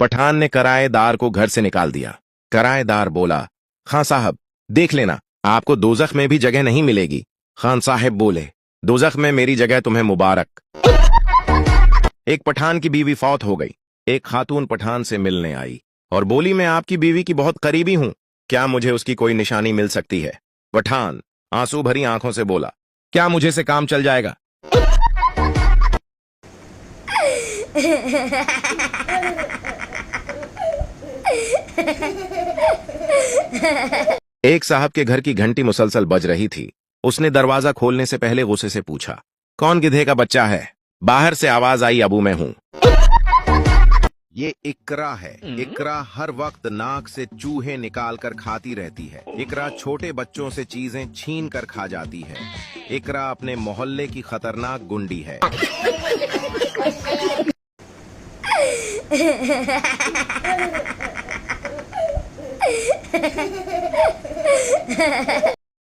पठान ने किराएदार को घर से निकाल दिया। किराएदार बोला, खान साहब देख लेना, आपको दोजख में भी जगह नहीं मिलेगी। खान साहब बोले, दोजख में मेरी जगह तुम्हें मुबारक। एक पठान की बीवी फौत हो गई। एक खातून पठान से मिलने आई और बोली, मैं आपकी बीवी की बहुत करीबी हूं, क्या मुझे उसकी कोई निशानी मिल सकती है? पठान आंसू भरी आंखों से बोला, क्या मुझे से काम चल जाएगा? एक साहब के घर की घंटी मुसलसल बज रही थी। उसने दरवाजा खोलने से पहले गुस्से से पूछा, कौन गिधे का बच्चा है? बाहर से आवाज आई, अबू मैं हूं। ये इकरा है। इकरा हर वक्त नाक से चूहे निकाल कर खाती रहती है। इकरा छोटे बच्चों से चीजें छीन कर खा जाती है। इकरा अपने मोहल्ले की खतरनाक गुंडी है।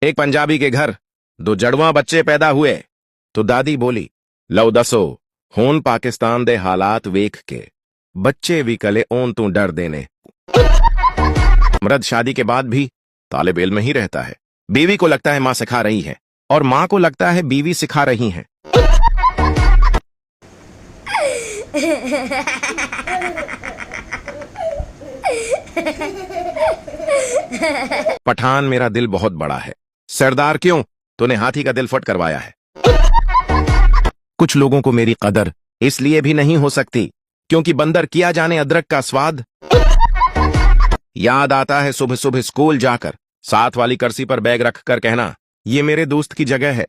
एक पंजाबी के घर दो जड़वा बच्चे पैदा हुए तो दादी बोली, लो दसो होन पाकिस्तान दे हालात वेख के बच्चे भी कले ओन तू डर देने। मर्द शादी के बाद भी तालिब इल्म ही रहता है। बीवी को लगता है मां सिखा रही है और मां को लगता है बीवी सिखा रही है। पठान मेरा दिल बहुत बड़ा है। सरदार क्यों? तूने हाथी का दिल फट करवाया है। कुछ लोगों को मेरी कदर इसलिए भी नहीं हो सकती क्योंकि बंदर किया जाने अदरक का स्वाद। याद आता है सुबह सुबह स्कूल जाकर साथ वाली कुर्सी पर बैग रख कर कहना, ये मेरे दोस्त की जगह है।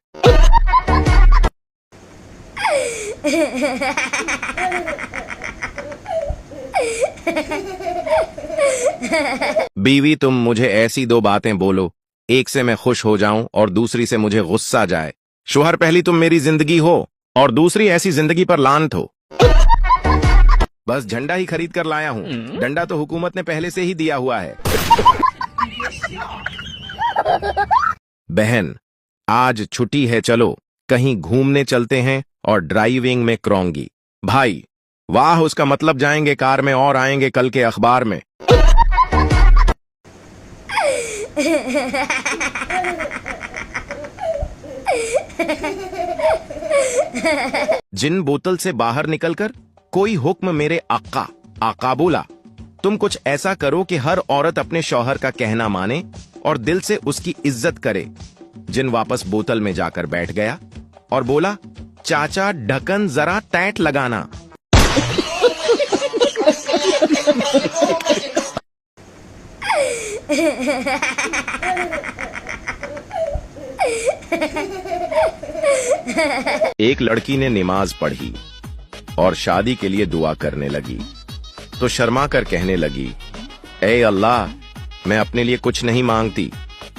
बीवी तुम मुझे ऐसी दो बातें बोलो, एक से मैं खुश हो जाऊं और दूसरी से मुझे गुस्सा जाए। शोहर पहली तुम मेरी जिंदगी हो और दूसरी ऐसी जिंदगी पर लानत हो। बस झंडा ही खरीद कर लाया हूं, डंडा तो हुकूमत ने पहले से ही दिया हुआ है। बहन आज छुट्टी है, चलो कहीं घूमने चलते हैं और ड्राइविंग में करोंगी। भाई वाह, उसका मतलब जाएंगे कार में और आएंगे कल के अखबार में। जिन बोतल से बाहर निकलकर कोई हुक्म मेरे आका बोला, तुम कुछ ऐसा करो कि हर औरत अपने शौहर का कहना माने और दिल से उसकी इज्जत करे। जिन वापस बोतल में जाकर बैठ गया और बोला, चाचा ढक्कन जरा टाइट लगाना। एक लड़की ने नमाज पढ़ी और शादी के लिए दुआ करने लगी तो शर्मा कर कहने लगी, ए अल्लाह, मैं अपने लिए कुछ नहीं मांगती,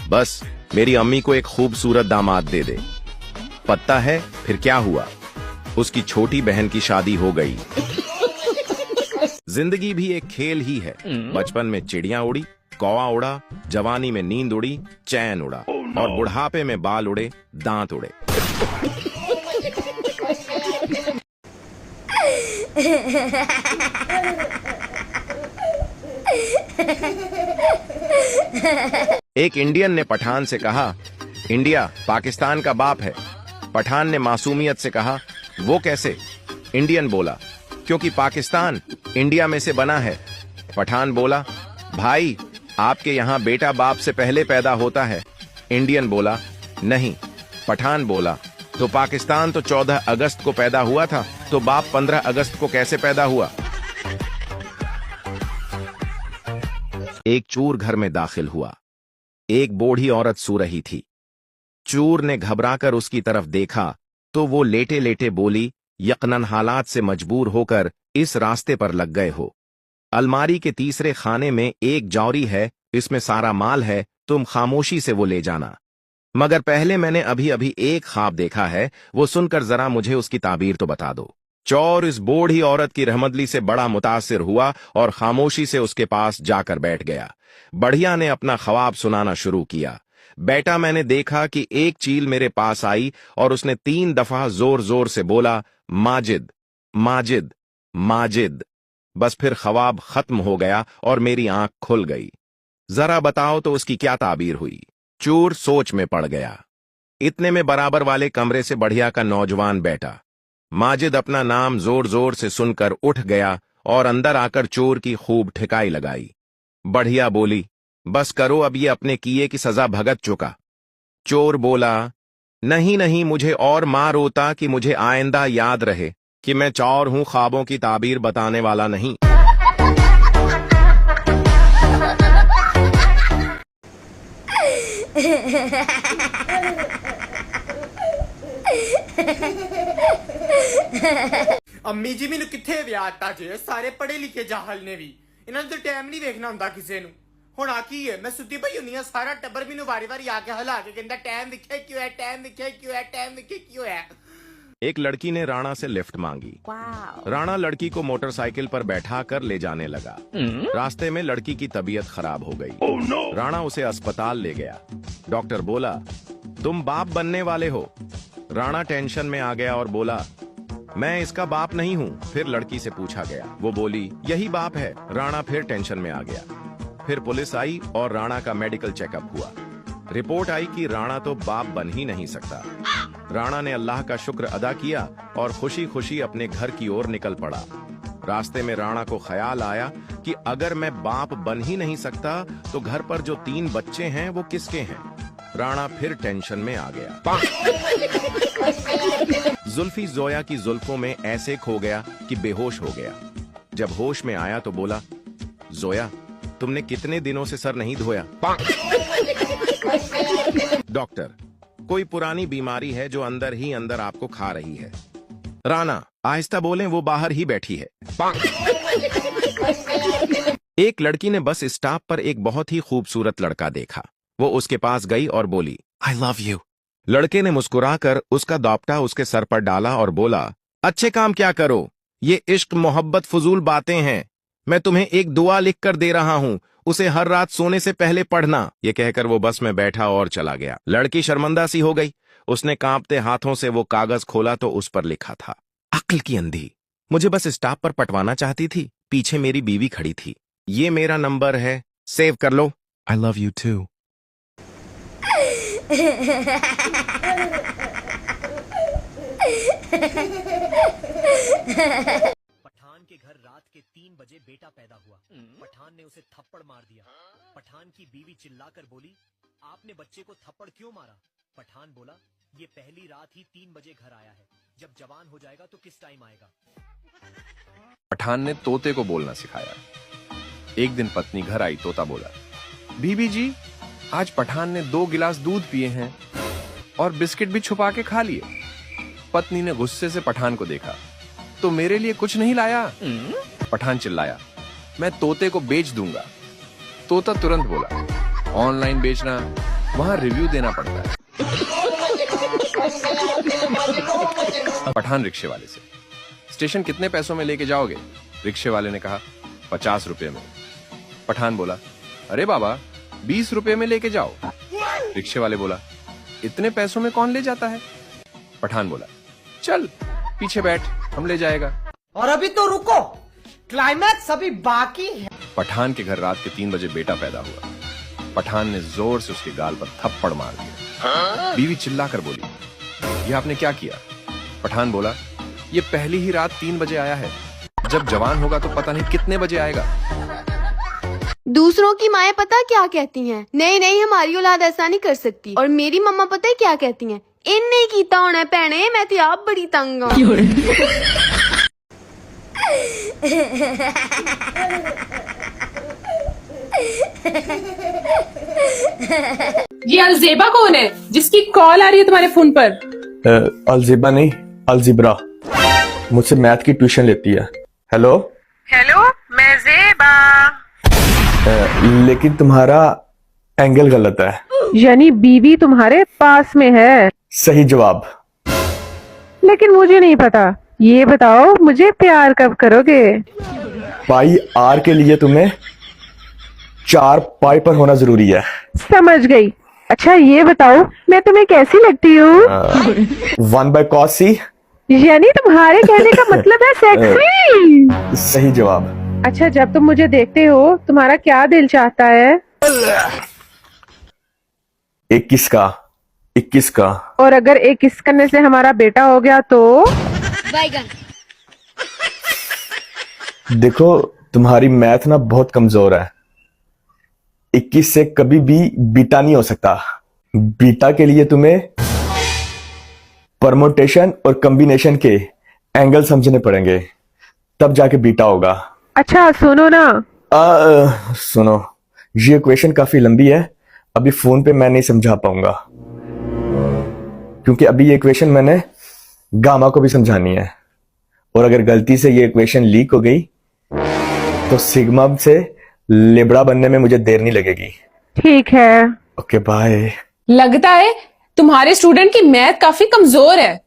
बस मेरी अम्मी को एक खूबसूरत दामाद दे दे। पता है फिर क्या हुआ? उसकी छोटी बहन की शादी हो गई। जिंदगी भी एक खेल ही है। बचपन में चिड़िया उड़ी, कौवा उड़ा, जवानी में नींद उड़ी, चैन उड़ा और बुढ़ापे में बाल उड़े, दांत उड़े। एक इंडियन ने पठान से कहा, इंडिया पाकिस्तान का बाप है। पठान ने मासूमियत से कहा, वो कैसे? इंडियन बोला, क्योंकि पाकिस्तान इंडिया में से बना है। पठान बोला, भाई आपके यहाँ बेटा बाप से पहले पैदा होता है। इंडियन बोला, नहीं। पठान बोला, तो पाकिस्तान तो 14 अगस्त को पैदा हुआ था, तो बाप 15 अगस्त को कैसे पैदा हुआ? एक चोर घर में दाखिल हुआ। एक बूढ़ी औरत सो रही थी। चोर ने घबराकर उसकी तरफ देखा तो वो लेटे लेटे बोली, यकनन हालात से मजबूर होकर इस रास्ते पर लग गए हो। अलमारी के तीसरे खाने में एक जौरी है, इसमें सारा माल है, तुम खामोशी से वो ले जाना। मगर पहले मैंने अभी अभी एक ख्वाब देखा है, वो सुनकर जरा मुझे उसकी ताबीर तो बता दो। चोर इस बूढ़ी औरत की रहमदली से बड़ा मुतासिर हुआ और खामोशी से उसके पास जाकर बैठ गया। बढ़िया ने अपना ख्वाब सुनाना शुरू किया। बेटा, मैंने देखा कि एक चील मेरे पास आई और उसने 3 दफा जोर जोर से बोला, माजिद माजिद माजिद। बस फिर ख्वाब खत्म हो गया और मेरी आंख खुल गई। जरा बताओ तो उसकी क्या ताबीर हुई। चोर सोच में पड़ गया। इतने में बराबर वाले कमरे से बढ़िया का नौजवान बैठा। माजिद अपना नाम जोर जोर से सुनकर उठ गया और अंदर आकर चोर की खूब ठिकाई लगाई। बढ़िया बोली, बस करो, अब ये अपने किए की सजा भगत चुका। चोर बोला, नहीं नहीं, मुझे और मार रोता कि मुझे आइंदा याद रहे कि मैं चौर हूं, ख्वाबों की ताबीर बताने वाला नहीं। अम्मी जी मैनू किथे विआहता जे, सारे पढ़े लिखे जाहल ने भी, इन्हां नूं टाइम नहीं देखना हुंदा किसे नूं। हुण आ की है, मैं सुत्ती पई हुंदी आ, सारा टब्बर मैनू वारी वारी आके हिला के कहंदा टाइम विखे क्यों है, टाइम विखे क्यों है, टाइम विखे क्यों है। एक लड़की ने राणा से लिफ्ट मांगी। राणा लड़की को मोटरसाइकिल पर बैठा कर ले जाने लगा। रास्ते में लड़की की तबीयत खराब हो गई। राणा उसे अस्पताल ले गया। डॉक्टर बोला, तुम बाप बनने वाले हो। राणा टेंशन में आ गया और बोला, मैं इसका बाप नहीं हूँ। फिर लड़की से पूछा गया, वो बोली, यही बाप है। राणा फिर टेंशन में आ गया। फिर पुलिस आई और राणा का मेडिकल चेकअप हुआ। रिपोर्ट आई कि राणा तो बाप बन ही नहीं सकता। राणा ने अल्लाह का शुक्र अदा किया और खुशी खुशी अपने घर की ओर निकल पड़ा। रास्ते में राणा को ख्याल आया कि अगर मैं बाप बन ही नहीं सकता तो घर पर जो 3 बच्चे हैं वो किसके हैं। राणा फिर टेंशन में आ गया। जुल्फी जोया की जुल्फों में ऐसे खो गया कि बेहोश हो गया। जब होश में आया तो बोला, जोया, तुमने कितने दिनों से सर नहीं धोया? डॉक्टर, कोई पुरानी बीमारी है जो अंदर ही अंदर आपको खा रही है। राणा, आहिस्ता बोलें, वो बाहर ही बैठी है। एक लड़की ने बस स्टॉप पर एक बहुत ही खूबसूरत लड़का देखा। वो उसके पास गई और बोली, आई लव यू। लड़के ने मुस्कुराकर उसका दापटा उसके सर पर डाला और बोला, अच्छे काम क्या करो, ये इश्क मोहब्बत फजूल बातें हैं। मैं तुम्हें एक दुआ लिख कर दे रहा हूँ, उसे हर रात सोने से पहले पढ़ना। ये कहकर वो बस में बैठा और चला गया। लड़की शर्मिंदा सी हो गई। उसने कांपते हाथों से वो कागज खोला तो उस पर लिखा था, अक्ल की अंधी, मुझे बस स्टॉप पर पटवाना चाहती थी, पीछे मेरी बीवी खड़ी थी। ये मेरा नंबर है, सेव कर लो। I love you too. Pathan के घर रात के 3 बजे बेटा पैदा हुआ। पठान ने उसे थप्पड़ मार दिया। पठान की बीवी चिल्लाकर बोली, आपने बच्चे को थप्पड़ क्यों मारा? पठान बोला, ये पहली रात ही 3 बजे घर आया है, जब जवान हो जाएगा तो किस टाइम आएगा। पठान ने तोते को बोलना सिखाया। एक दिन पत्नी घर आई, तोता बोला, बीबी जी, आज पठान ने 2 गिलास दूध पिए हैं और बिस्किट भी छुपा के खा लिए। पत्नी ने गुस्से से पठान को देखा, तो मेरे लिए कुछ नहीं लाया? पठान चिल्लाया, मैं तोते को बेच दूंगा। तोता तुरंत बोला, ऑनलाइन बेचना, वहां रिव्यू देना पड़ता है। पठान रिक्शे वाले से, स्टेशन कितने पैसों में लेके जाओगे? रिक्शे वाले ने कहा, 50 रुपए में। पठान बोला, अरे बाबा, 20 रुपए में लेके जाओ। रिक्शे वाले बोला, इतने पैसों में कौन ले जाता है? पठान बोला, चल पीछे बैठ, हम ले जाएगा। और अभी तो रुको, क्लाइमैक्स अभी बाकी है। पठान के घर रात के 3 बजे बेटा पैदा हुआ। पठान ने जोर से उसके गाल पर थप्पड़ मार दिया। बीवी चिल्लाकर बोली, ये आपने क्या किया? पठान बोला, ये पहली ही रात 3 बजे आया है, जब जवान होगा तो पता नहीं कितने बजे आएगा। दूसरों की माएं पता क्या कहती हैं? नहीं नहीं, हमारी औलाद ऐसा नहीं कर सकती। और मेरी मम्मा पता है क्या कहती हैं? इन्ने कीता होना भैने, मैं तो आप बड़ी तंग हूं। ये अलजेबा कौन है जिसकी कॉल आ रही है तुम्हारे फोन पर? अलजेबा नहीं, अलजिब्रा। मुझसे मैथ की ट्यूशन लेती है। हेलो हेलो, मैं जेबा। लेकिन तुम्हारा एंगल गलत है। यानी बीवी तुम्हारे पास में है? सही जवाब। लेकिन मुझे नहीं पता। ये बताओ, मुझे प्यार कब करोगे? पाई आर के लिए तुम्हें 4 पाई पर होना जरूरी है। समझ गई। अच्छा ये बताओ, मैं तुम्हें कैसी लगती हूँ? 1/cos C। यानी तुम्हारे कहने का मतलब है सेक्सी। सही जवाब। अच्छा, जब तुम मुझे देखते हो तुम्हारा क्या दिल चाहता है? 21 का, 21 का। और अगर 21 करने से हमारा बेटा हो गया तो? देखो तुम्हारी मैथ ना बहुत कमजोर है। 21 से कभी भी बीटा नहीं हो सकता। बीटा के लिए तुम्हें परमोटेशन और कॉम्बिनेशन के एंगल समझने पड़ेंगे, तब जाके बीटा होगा। अच्छा सुनो ना। सुनो, ये इक्वेशन काफी लंबी है, अभी फोन पे मैं नहीं समझा पाऊंगा, क्योंकि अभी ये इक्वेशन मैंने गामा को भी समझानी है, और अगर गलती से ये इक्वेशन लीक हो गई तो सिग्मा से लिबड़ा बनने में मुझे देर नहीं लगेगी। ठीक है। Okay bye. लगता है तुम्हारे स्टूडेंट की मैथ काफी कमजोर है,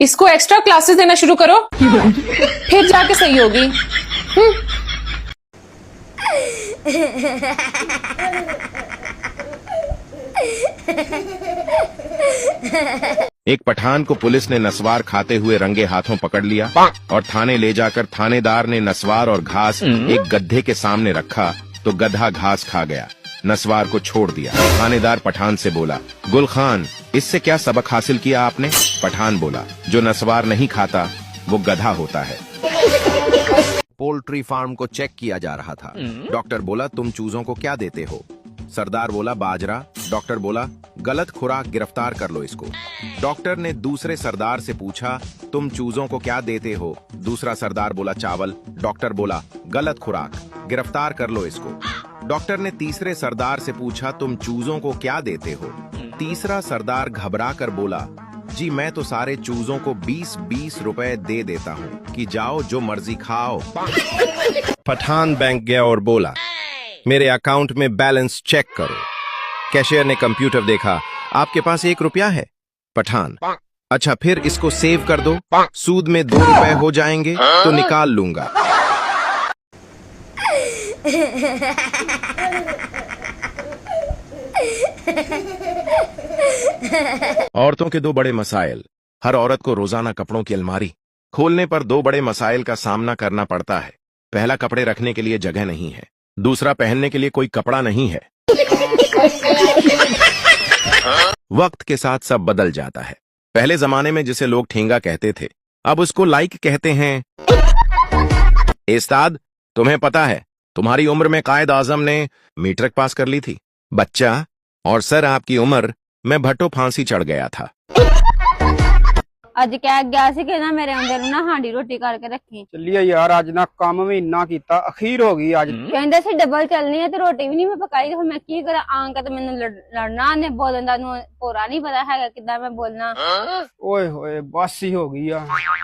इसको एक्स्ट्रा क्लासेस देना शुरू करो, फिर जाके सही होगी। एक पठान को पुलिस ने नस्वार खाते हुए रंगे हाथों पकड़ लिया और थाने ले जाकर थानेदार ने नस्वार और घास एक गड्ढे के सामने रखा तो गधा घास खा गया, नस्वार को छोड़ दिया। थानेदार पठान से बोला, गुल खान, इससे क्या सबक हासिल किया आपने? पठान बोला, जो नस्वार नहीं खाता वो गधा होता है। पोल्ट्री फार्म को चेक किया जा रहा था। डॉक्टर बोला, तुम चूजों को क्या देते हो? सरदार बोला, बाजरा। डॉक्टर बोला, गलत खुराक, गिरफ्तार कर लो इसको। डॉक्टर ने दूसरे सरदार से पूछा, तुम चूजों को क्या देते हो? दूसरा सरदार बोला, चावल। डॉक्टर बोला, गलत खुराक, गिरफ्तार कर लो इसको। डॉक्टर ने तीसरे सरदार से पूछा, तुम चूजों को क्या देते हो? तीसरा सरदार घबरा कर बोला, जी मैं तो सारे चूजों को 20-20 रुपए दे देता हूँ कि जाओ जो मर्जी खाओ। पठान बैंक गया और बोला, मेरे अकाउंट में बैलेंस चेक करो। कैशियर ने कंप्यूटर देखा, आपके पास 1 रुपया है। पठान, अच्छा फिर इसको सेव कर दो, सूद में 2 रुपए हो जाएंगे तो निकाल लूंगा। औरतों के 2 बड़े मसाइल। हर औरत को रोजाना कपड़ों की अलमारी खोलने पर 2 बड़े मसाइल का सामना करना पड़ता है। पहला, कपड़े रखने के लिए जगह नहीं है। दूसरा, पहनने के लिए कोई कपड़ा नहीं है। वक्त के साथ सब बदल जाता है। पहले जमाने में जिसे लोग ठेंगा कहते थे, अब उसको लाइक कहते हैं। उस्ताद, तुम्हें पता है तुम्हारी उम्र में कायद आजम ने मीट्रिक पास कर ली थी। बच्चा, और सर आपकी उम्र में भट्टो फांसी चढ़ गया था। ਅੱਜ ਕਹਿ ਗਿਆ ਸੀ ਕਿ ਨਾ ਮੇਰੇ ਅੰਦਰ ਨਾ ਹਾਂਡੀ ਰੋਟੀ ਕਰਕੇ ਰੱਖੀ। ਚੱਲੀਏ ਯਾਰ, ਅੱਜ ਨਾ ਕੰਮ ਵੀ ਇੰਨਾ ਕੀਤਾ, ਅਖੀਰ ਹੋ ਗਈ ਅੱਜ। ਕਹਿੰਦੇ ਸੀ ਡਬਲ ਚੱਲਣੀ ਹੈ ਤੇ ਰੋਟੀ ਵੀ ਨਹੀਂ ਮੈਂ ਪਕਾਈ, ਹੁਣ ਮੈਂ ਕੀ ਕਰਾਂ? ਆਣ ਕੇ ਤੇ ਮੈਨੂੰ ਲੜਨਾ ਨੇ, ਬੋਲਣ ਦਾ ਨੂੰ ਪੂਰਾ ਨਹੀਂ ਪਤਾ ਹੈਗਾ ਕਿੱਦਾਂ ਮੈਂ ਬੋਲਣਾ। ਓਏ ਹੋਏ, ਬਸ ਹੀ ਹੋ ਗਈ ਆ।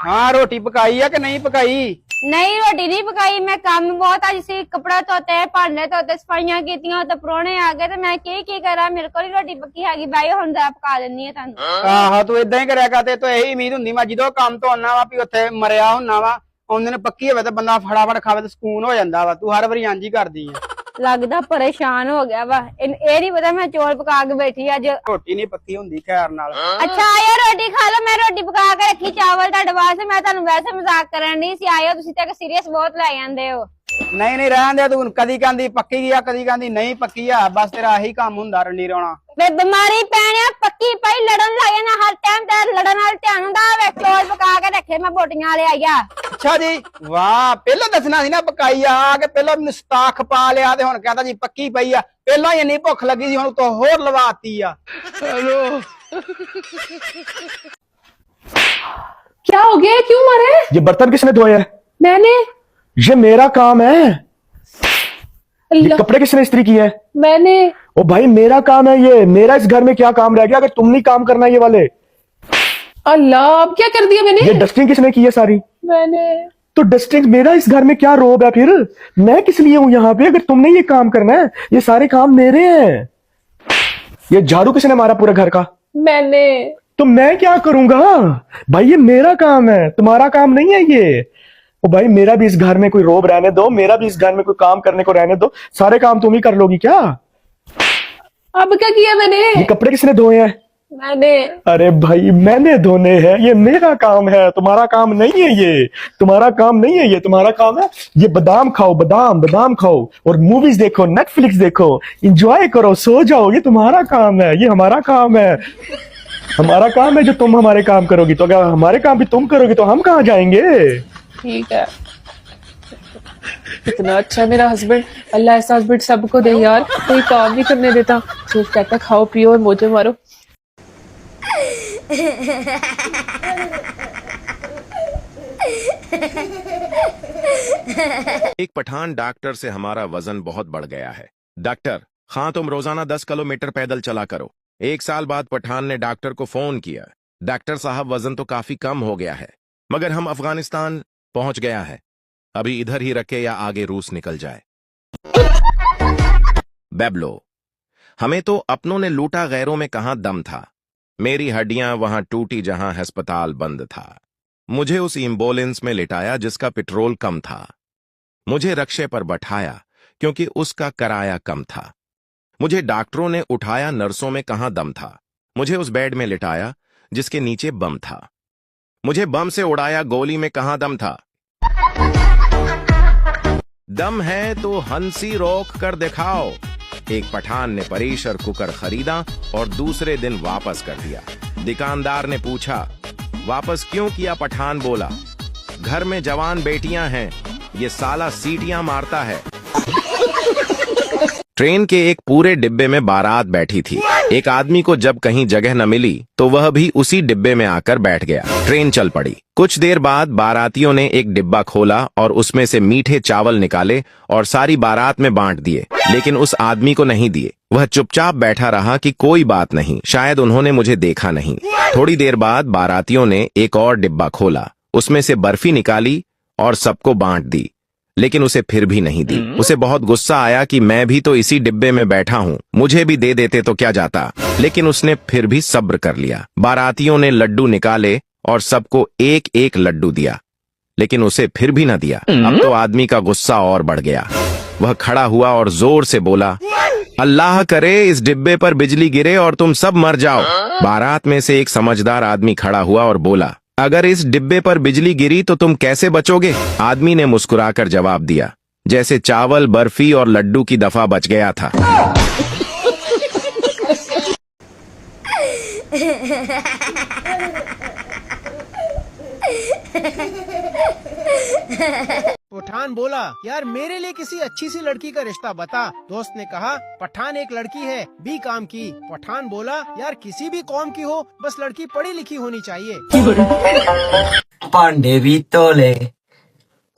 ਹਾਂ, ਰੋਟੀ ਪਕਾਈ ਆ ਕਿ ਨਹੀਂ ਪਕਾਈ? ਨਹੀਂ ਰੋਟੀ ਨਹੀਂ ਪਕਾਈ, ਮੈਂ ਕੰਮ ਬਹੁਤ ਅੱਜ ਸੀ, ਕੱਪੜਾ ਧੋਤੇ, ਭਾਂਡੇ ਧੋਤੇ, ਸਫਾਈਆਂ ਕੀਤੀਆਂ ਤੇ ਪ੍ਰਾਹੁਣੇ ਆ ਗਏ ਤੇ ਮੈਂ ਕੀ ਕਰਾਂ? ਮੇਰੇ ਕੋਲ ਹੀ ਰੋਟੀ ਪੱਕੀ ਹੈਗੀ। ਬਾਈ ਹੁਣ ਦਾ ਪਕਾ ਦਿੰਨੀ ਆ ਤੁਹਾਨੂੰ। ਆਹੋ, ਤੂੰ ਇਦਾਂ ਹੀ ਕਰਿਆ ਕਰ, ਤੇ ਤੂੰ ਇਹੀ ਉਮੀਦ ਹੁੰਦੀ ਮੈਂ ਜਦੋਂ ਕੰਮ ਤੋਂ ਆਉਣਾ ਵਾ ਵੀ ਉੱਥੇ ਮਰਿਆ ਹੁੰਨਾ ਵਾ, ਉਹਨੇ ਨੂੰ ਪੱਕੀ ਹੋਵੇ ਤੇ ਬੰਦਾ ਫਟਾਫਟ ਖਾਵੇ ਤੇ ਸਕੂਨ ਹੋ ਜਾਂਦਾ ਵਾ। ਤੂੰ ਹਰ ਵਾਰੀ ਇੰਝ ਹੀ ਕਰਦੀ ਆ। ਲੱਗਦਾ ਪਰੇਸ਼ਾਨ ਹੋ ਗਿਆ ਵਾ, ਇਹ ਨਹੀਂ ਪਤਾ ਮੈਂ ਚੌਲ ਪਕਾ ਕੇ ਬੈਠੀ ਅੱਜ। ਰੋਟੀ ਨਹੀਂ ਪੱਕੀ ਹੁੰਦੀ ਖੈਰ ਨਾਲ। ਅੱਛਾ ਆਇਓ ਰੋਟੀ ਖਾ ਲਓ, ਮੈਂ ਰੋਟੀ ਪਕਾ ਕੇ ਰੱਖੀ ਚਾਵਲ ਤੁਹਾਡੇ ਵਾਸਤੇ। ਮੈਂ ਤੁਹਾਨੂੰ ਵੈਸੇ ਮਜ਼ਾਕ ਕਰਨ ਦੀ ਸੀ, ਆਇਓ। ਤੁਸੀਂ ਤਾਂ ਸੀਰੀਅਸ ਬਹੁਤ ਲੈ ਜਾਂਦੇ ਹੋ। ਨਹੀਂ ਨਹੀਂ ਰਹਿਣ ਦੇ, ਤੂੰ ਕਦੀ ਕਹਿੰਦੀ ਪੱਕੀ ਆ, ਕਦੀ ਕਹਿੰਦੀ ਨਹੀਂ ਪੱਕੀ ਆ, ਬਸ ਤੇਰਾ ਆਹੀ ਕੰਮ ਹੁੰਦਾ ਰੰਡੀ ਰੋਣਾ। ਵੇ ਬਿਮਾਰੀ ਪੈਣਿਆ, ਪੱਕੀ ਪਈ ਲੜਨ ਲੱਗ ਜਾਣਾ ਹਰ ਟਾਈਮ ਤੇ, ਲੜਨ ਨਾਲ ਧਿਆਨ ਹੁੰਦਾ। ਵੇ ਚੌਲ ਪਕਾ ਕੇ ਰੱਖੇ ਮੈਂ ਬੋਟੀਆਂ ਵਾਲੇ ਆਇਆ। ਅੱਛਾ ਜੀ, ਵਾਹ, ਪਹਿਲਾਂ ਦੱਸਣਾ ਸੀ ਨਾ ਪਕਾਈ ਆ ਕੇ, ਪਹਿਲਾਂ ਮੈਨੂੰ ਸਤਾਖ ਪਾ ਲਿਆ ਤੇ ਹੁਣ ਕਹਿੰਦਾ ਜੀ ਪੱਕੀ ਪਈ ਆ। ਪਹਿਲਾਂ ਹੀ ਇੰਨੀ ਭੁੱਖ ਲੱਗੀ ਸੀ, ਹੁਣ ਤੋਂ ਹੋਰ ਲਵਾਤੀ ਆ। हेलो क्या हो गया? क्यों मारे? ये बर्तन किसने धोए हैं? मैंने। ये मेरा काम है। ये अल्लाह, कपड़े किसने इस्त्री किए हैं? मैंने। ओ भाई, मेरा काम है ये। मेरा इस घर में क्या काम रह गया अगर तुम नहीं काम करना ये वाले? अल्लाह, अब क्या कर दिया मैंने? ये डस्टिंग किसने की है सारी? मैंने। तो डस्टिंग मेरा इस घर में क्या रोब है फिर? मैं किस लिए हूं यहाँ पे अगर तुमने ये काम करना है? ये सारे काम मेरे हैं। ये झाड़ू किसने मारा पूरे घर का? मैंने। तो मैं क्या करूंगा भाई? ये मेरा काम है, तुम्हारा काम नहीं है ये। ओ भाई, मेरा भी इस घर में कोई रोब रहने दो, मेरा भी इस घर में कोई काम करने को रहने दो। सारे काम तुम ही कर लोगी क्या? अब क्या किया मैंने? ये कपड़े किसने धोए हैं? मैंने अरे भाई मैंने धोने हैं, ये मेरा काम है, तुम्हारा काम नहीं है ये, तुम्हारा काम नहीं है ये, तुम्हारा काम है ये बादाम खाओ, बादाम बादाम खाओ और मूवीज देखो, नेटफ्लिक्स देखो, एंजॉय करो, सो जाओ, ये तुम्हारा काम है, ये हमारा काम है। हमारा काम है जो तुम हमारे काम करोगी, तो अगर हमारे काम भी तुम करोगी तो हम कहाँ जाएंगे? ठीक है। इतना अच्छा मेरा हस्बैंड, अल्लाह ऐसा हस्बैंड सबको दे यार, कोई काम नहीं करने देता, सिर्फ कहता खाओ पियो और मौजे मारो। एक पठान डॉक्टर से हमारा वजन बहुत बढ़ गया है। डॉक्टर, हाँ तुम रोजाना 10 किलोमीटर पैदल चला करो। 1 साल बाद पठान ने डॉक्टर को फोन किया, डॉक्टर साहब वजन तो काफी कम हो गया है, मगर हम अफगानिस्तान पहुंच गया है, अभी इधर ही रखे या आगे रूस निकल जाए। बेबलो, हमें तो अपनों ने लूटा, गैरों में कहां दम था। मेरी हड्डियां वहां टूटी जहां अस्पताल बंद था। मुझे उस एम्बुलेंस में लिटाया जिसका पेट्रोल कम था। मुझे रक्शे पर बैठाया क्योंकि उसका किराया कम था। मुझे डॉक्टरों ने उठाया, नर्सों में कहां दम था। मुझे उस बेड में लिटाया जिसके नीचे बम था। मुझे बम से उड़ाया, गोली में कहां दम था। दम है तो हंसी रोक कर दिखाओ। एक पठान ने प्रेशर कुकर खरीदा और दूसरे दिन वापस कर दिया। दुकानदार ने पूछा, वापस क्यों किया? पठान बोला, घर में जवान बेटियां हैं, ये साला सीटियां मारता है। ट्रेन के एक पूरे डिब्बे में बारात बैठी थी। एक आदमी को जब कहीं जगह न मिली तो वह भी उसी डिब्बे में आकर बैठ गया। ट्रेन चल पड़ी। कुछ देर बाद बारातियों ने एक डिब्बा खोला और उसमें से मीठे चावल निकाले और सारी बारात में बांट दिए, लेकिन उस आदमी को नहीं दिए। वह चुपचाप बैठा रहा कि कोई बात नहीं, शायद उन्होंने मुझे देखा नहीं। थोड़ी देर बाद बारातियों ने एक और डिब्बा खोला, उसमें से बर्फी निकाली और सबको बांट दी, लेकिन उसे फिर भी नहीं दी। उसे बहुत गुस्सा आया कि मैं भी तो इसी डिब्बे में बैठा हूँ, मुझे भी दे देते तो क्या जाता, लेकिन उसने फिर भी सब्र कर लिया। बारातियों ने लड्डू निकाले और सबको एक एक लड्डू दिया, लेकिन उसे फिर भी न दिया। अब तो आदमी का गुस्सा और बढ़ गया। वह खड़ा हुआ और जोर से बोला, अल्लाह करे इस डिब्बे पर बिजली गिरे और तुम सब मर जाओ। बारात में से एक समझदार आदमी खड़ा हुआ और बोला, अगर इस डिब्बे पर बिजली गिरी तो तुम कैसे बचोगे? आदमी ने मुस्कुराकर जवाब दिया, जैसे चावल, बर्फी और लड्डू की दफा बच गया था। पठान बोला, यार मेरे लिए किसी अच्छी सी लड़की का रिश्ता बता। दोस्त ने कहा, पठान एक लड़की है, बी काम की। पठान बोला, यार किसी भी कौम की हो, बस लड़की पढ़ी लिखी होनी चाहिए। भांडे भी धोले,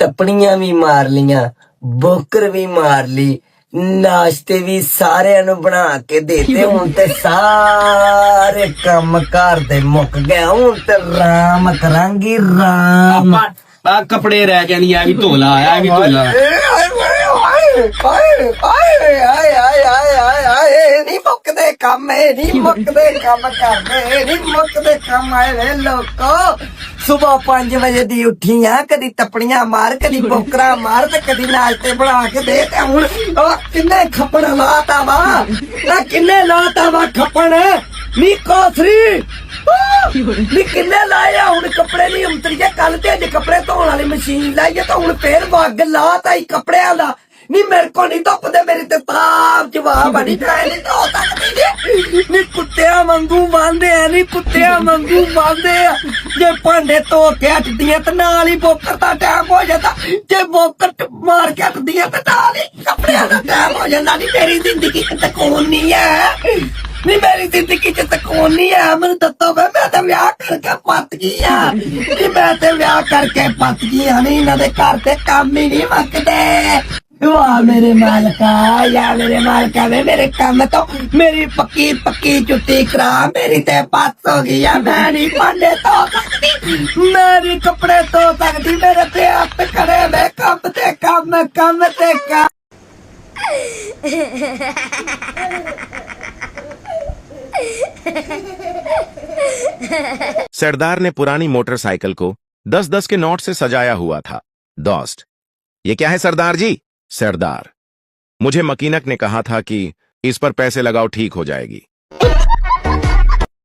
टप्पड़ियां भी मार लिया, बोकर भी मार ली, नाश्ते भी सारे बना के देते। हूं ते सारे काम घर दे मुक गए, हूं ते राम करांगी राम। कपड़े रह गए, ये भी धोला, ये भी धोला। नहीं मुकदे काम, नहीं मुकदे काम करदे, नहीं मुकदे काम आए वे लोको। सुबह 5 बजे दी उठी आ, कदी टप्पड़ियां मार, कदी बोकरा मार, ते कदी नाश्ते बना के दे। ते हुण किन्ने खप्पड़ लाता वा, किन्ने लाता वा खप्पड़ नी कोसरी नी किन्ने लाया। हुण कपड़े नहीं उतरिए, कल ते अज कपड़े धोने वाली मशीन लाइए तो हुण फिर वग लाता ही कपड़ियां दा। नी मेरे को नहीं धुपदे, मेरी ते ताप जवाब नहीं धो सकदी। नी कुत्तियां वांगू बांधे आ, नी कुत्तियां वांगू बांधे आ। जे भांडे धो के हटदियां ते नाल ही बोकर दा टाइम हो जाता, जे बोकर मार के हटदियां ते नाल ही कपड़ियां दा टाइम हो जाता। नी मेरी जिंदगी च सुकून नहीं है, नी मेरी जिंदगी च सुकून नहीं है। मैनूं दस्सो वे, मैं ते ब्याह करके पत गई आ, नी मैं ते ब्याह करके पत गई आ। नी इन्हां दे घर ते काम ही नहीं मुकदे। वाह मेरे मालका, या मेरे मालका वे, मेरे काम तो मेरी पक्की पक्की चुट्टी करा, मेरी ते पास हो गई है। मैं नहीं भांडे धो सकती, मेरी कपड़े धो सकती, मेरे ते हत्थ खड़े वे, काम ते काम, काम ते काम। सरदार ने पुरानी मोटरसाइकिल को 10-10 के नोट से सजाया हुआ था। दोस्त, ये क्या है सरदार जी? सरदार, मुझे मकीनक ने कहा था कि इस पर पैसे लगाओ, ठीक हो जाएगी।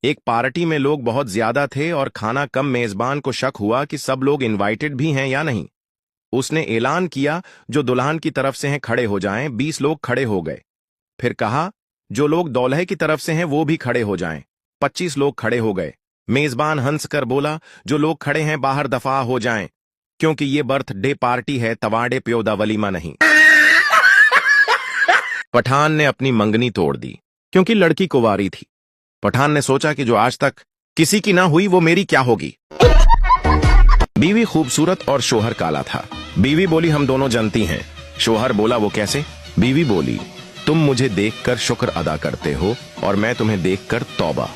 एक पार्टी में लोग बहुत ज्यादा थे और खाना कम। मेजबान को शक हुआ कि सब लोग इनवाइटेड भी हैं या नहीं। उसने ऐलान किया, जो दुल्हन की तरफ से हैं खड़े हो जाएं। 20 लोग खड़े हो गए। फिर कहा, जो लोग दूल्हे की तरफ से हैं वो भी खड़े हो जाएं। 25 लोग खड़े हो गए। मेजबान हंसकर बोला, जो लोग खड़े हैं बाहर दफा हो जाएं, क्योंकि ये बर्थडे पार्टी है, तवाड़े प्योदा वलीमा नहीं। पठान ने अपनी मंगनी तोड़ दी, क्योंकि लड़की कुंवारी थी। पठान ने सोचा कि जो आज तक किसी की ना हुई वो मेरी क्या होगी। बीवी खूबसूरत और शोहर काला था। बीवी बोली, हम दोनों जानती हैं। शोहर बोला, वो कैसे? बीवी बोली, तुम मुझे देखकर शुक्र अदा करते हो और मैं तुम्हें देखकर तौबा।